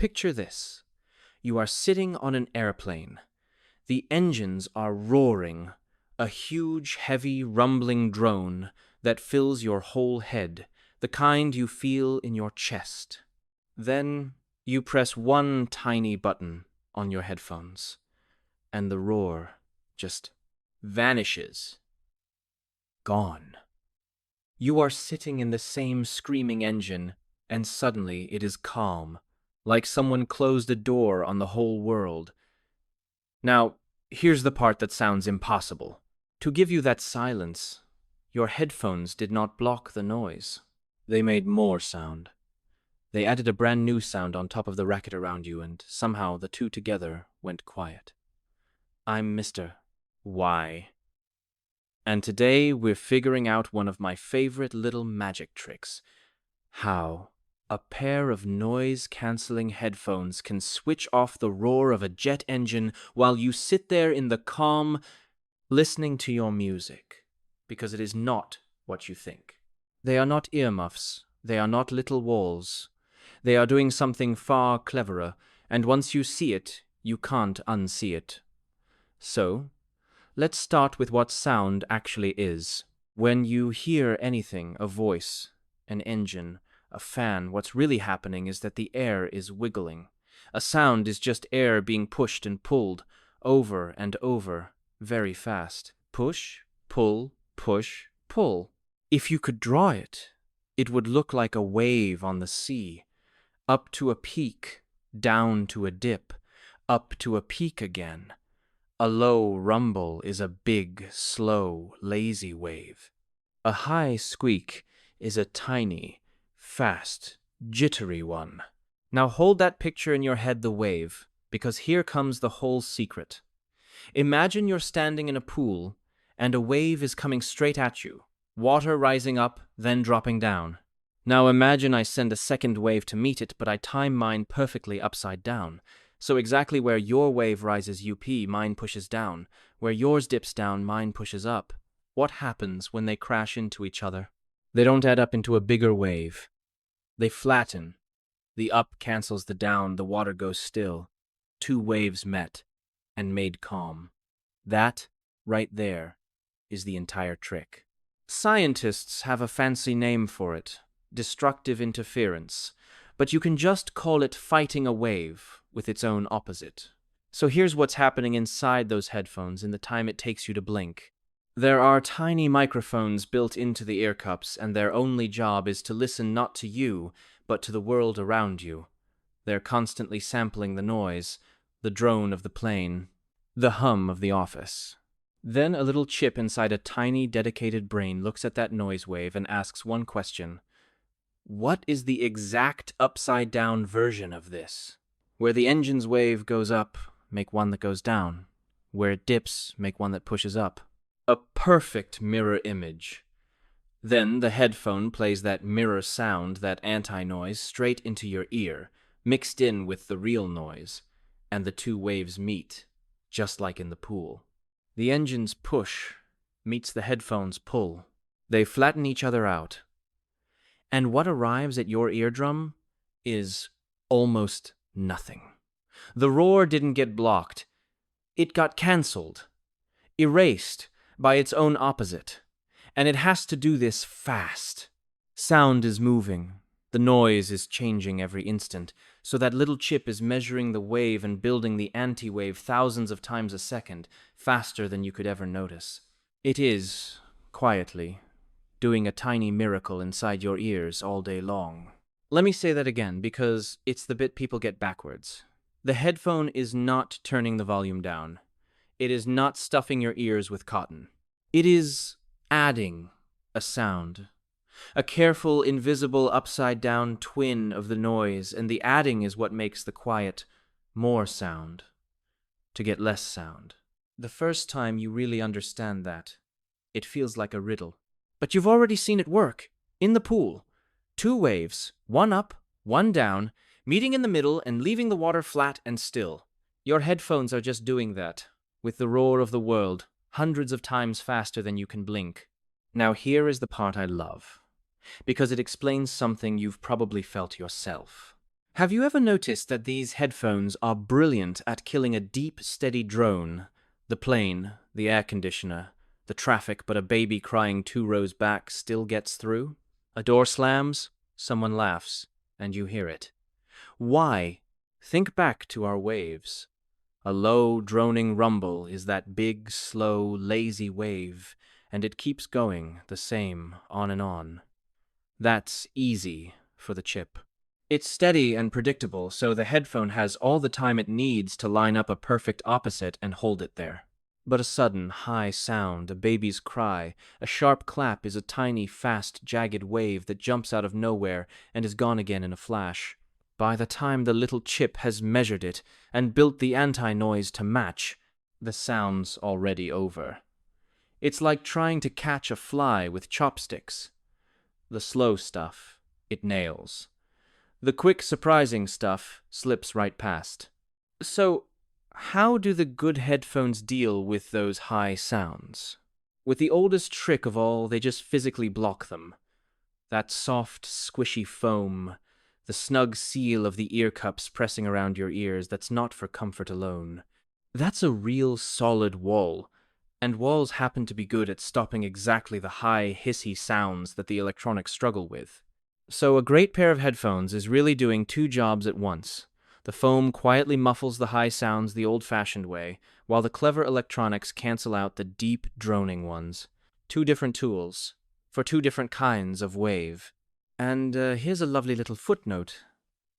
Picture this. You are sitting on an airplane. The engines are roaring, a huge, heavy, rumbling drone that fills your whole head, the kind you feel in your chest. Then you press one tiny button on your headphones, and the roar just vanishes. Gone. You are sitting in the same screaming engine, and suddenly it is calm, like someone closed a door on the whole world. Now, here's the part that sounds impossible. To give you that silence, your headphones did not block the noise. They made more sound. They added a brand new sound on top of the racket around you, and somehow the two together went quiet. I'm Mr. Y. And today we're figuring out one of my favorite little magic tricks. How a pair of noise-canceling headphones can switch off the roar of a jet engine while you sit there in the calm, listening to your music. Because it is not what you think. They are not earmuffs. They are not little walls. They are doing something far cleverer, and once you see it, you can't unsee it. So, let's start with what sound actually is. When you hear anything, a voice, an engine, a fan, what's really happening is that the air is wiggling. A sound is just air being pushed and pulled, over and over, very fast. Push, pull, push, pull. If you could draw it, it would look like a wave on the sea. Up to a peak, down to a dip, up to a peak again. A low rumble is a big, slow, lazy wave. A high squeak is a tiny, fast, jittery one. Now hold that picture in your head, the wave, because here comes the whole secret. Imagine you're standing in a pool, and a wave is coming straight at you, water rising up, then dropping down. Now imagine I send a second wave to meet it, but I time mine perfectly upside down. So exactly where your wave rises UP, mine pushes down. Where yours dips down, mine pushes up. What happens when they crash into each other? They don't add up into a bigger wave. They flatten. The up cancels the down, the water goes still. Two waves met and made calm. That, right there, is the entire trick. Scientists have a fancy name for it. Destructive interference, but you can just call it fighting a wave with its own opposite. So here's what's happening inside those headphones in the time it takes you to blink. There are tiny microphones built into the earcups, and their only job is to listen not to you, but to the world around you. They're constantly sampling the noise, the drone of the plane, the hum of the office. Then a little chip inside a tiny, dedicated brain looks at that noise wave and asks one question. What is the exact upside-down version of this? Where the engine's wave goes up, make one that goes down. Where it dips, make one that pushes up. A perfect mirror image. Then the headphone plays that mirror sound, that anti-noise, straight into your ear, mixed in with the real noise, and the two waves meet, just like in the pool. The engine's push meets the headphone's pull. They flatten each other out. And what arrives at your eardrum is almost nothing. The roar didn't get blocked. It got cancelled, erased by its own opposite. And it has to do this fast. Sound is moving. The noise is changing every instant, so that little chip is measuring the wave and building the anti-wave thousands of times a second, faster than you could ever notice. It is, quietly, doing a tiny miracle inside your ears all day long. Let me say that again, because it's the bit people get backwards. The headphone is not turning the volume down. It is not stuffing your ears with cotton. It is adding a sound. A careful, invisible, upside-down twin of the noise, and the adding is what makes the quiet more sound, to get less sound. The first time you really understand that, it feels like a riddle. But you've already seen it work, in the pool. Two waves, one up, one down, meeting in the middle and leaving the water flat and still. Your headphones are just doing that, with the roar of the world, hundreds of times faster than you can blink. Now here is the part I love, because it explains something you've probably felt yourself. Have you ever noticed that these headphones are brilliant at killing a deep, steady drone? The plane, the air conditioner, the traffic, but a baby crying 2 rows back still gets through? A door slams, someone laughs, and you hear it. Why? Think back to our waves. A low, droning rumble is that big, slow, lazy wave, and it keeps going the same, on and on. That's easy for the chip. It's steady and predictable, so the headphone has all the time it needs to line up a perfect opposite and hold it there. But a sudden, high sound, a baby's cry, a sharp clap is a tiny, fast, jagged wave that jumps out of nowhere and is gone again in a flash. By the time the little chip has measured it and built the anti-noise to match, the sound's already over. It's like trying to catch a fly with chopsticks. The slow stuff, it nails. The quick, surprising stuff slips right past. So, how do the good headphones deal with those high sounds? With the oldest trick of all, they just physically block them. That soft, squishy foam, the snug seal of the earcups pressing around your ears, that's not for comfort alone. That's a real solid wall, and walls happen to be good at stopping exactly the high, hissy sounds that the electronics struggle with. So a great pair of headphones is really doing two jobs at once. The foam quietly muffles the high sounds the old-fashioned way, while the clever electronics cancel out the deep, droning ones. Two different tools, for two different kinds of wave. And here's a lovely little footnote.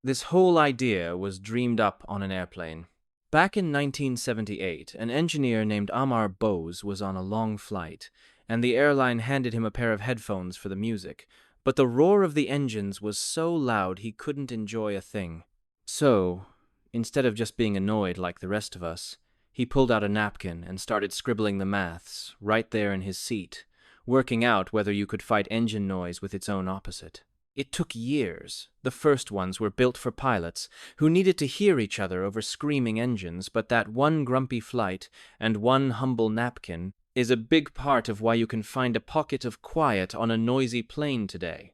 This whole idea was dreamed up on an airplane. Back in 1978, an engineer named Amar Bose was on a long flight, and the airline handed him a pair of headphones for the music. But the roar of the engines was so loud he couldn't enjoy a thing. So, instead of just being annoyed like the rest of us, he pulled out a napkin and started scribbling the maths right there in his seat, working out whether you could fight engine noise with its own opposite. It took years. The first ones were built for pilots who needed to hear each other over screaming engines, but that one grumpy flight and one humble napkin is a big part of why you can find a pocket of quiet on a noisy plane today.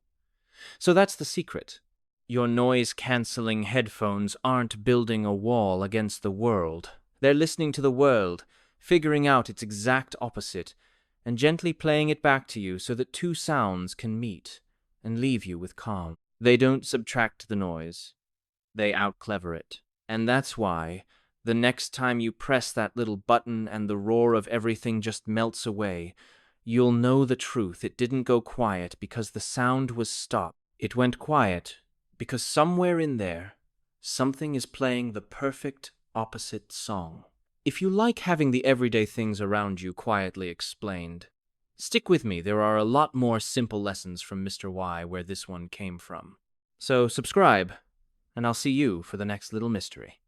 So that's the secret. Your noise-canceling headphones aren't building a wall against the world. They're listening to the world, figuring out its exact opposite, and gently playing it back to you so that two sounds can meet and leave you with calm. They don't subtract the noise. They out-clever it. And that's why the next time you press that little button and the roar of everything just melts away, you'll know the truth. It didn't go quiet because the sound was stopped. It went quiet because somewhere in there, something is playing the perfect opposite song. If you like having the everyday things around you quietly explained, stick with me. There are a lot more simple lessons from Mr. Y where this one came from. So subscribe, and I'll see you for the next little mystery.